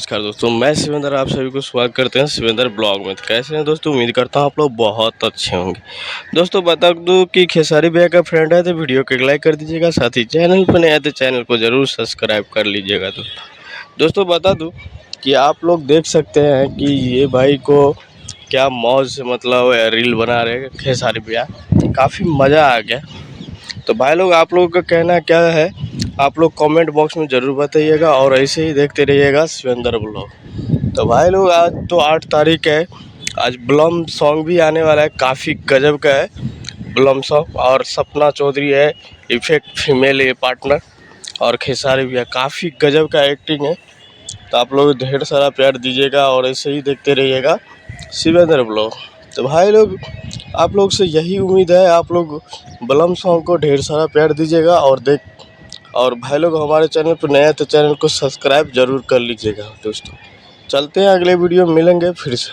नमस्कार दोस्तों, मैं शिवेंद्र आप सभी को स्वागत करते हैं शिवेंद्र ब्लॉग में। तो कैसे हैं दोस्तों, उम्मीद करता हूं आप लोग बहुत अच्छे होंगे। दोस्तों बता दूं कि खेसारी भैया का फ्रेंड है तो वीडियो को लाइक कर दीजिएगा, साथ ही चैनल पर नए हैं तो चैनल को ज़रूर सब्सक्राइब कर लीजिएगा। दोस्तों बता दूँ कि आप लोग देख सकते हैं कि ये भाई को क्या मौज से मतलब रील बना रहे खेसारी भैया, काफ़ी मज़ा आ गया। तो भाई लोग आप लोगों का कहना क्या है, आप लोग कमेंट बॉक्स में ज़रूर बताइएगा और ऐसे ही देखते रहिएगा शिवेंद्र ब्लॉग। तो भाई लोग आज तो 8 तारीख है, आज ब्लम सॉन्ग भी आने वाला है, काफ़ी गजब का है ब्लम सॉन्ग। और सपना चौधरी है इफेक्ट फीमेल ये पार्टनर, और खेसारी भी है, काफ़ी गजब का एक्टिंग है। तो आप लोग ढेर सारा प्यार दीजिएगा और ऐसे ही देखते रहिएगा शिवेंद्र ब्लॉग। तो भाई लोग आप लोग से यही उम्मीद है, आप लोग ब्लम सॉन्ग को ढेर सारा प्यार दीजिएगा और भाई लोग हमारे चैनल पर नया है तो चैनल को सब्सक्राइब जरूर कर लीजिएगा। दोस्तों चलते हैं, अगले वीडियो में मिलेंगे फिर से।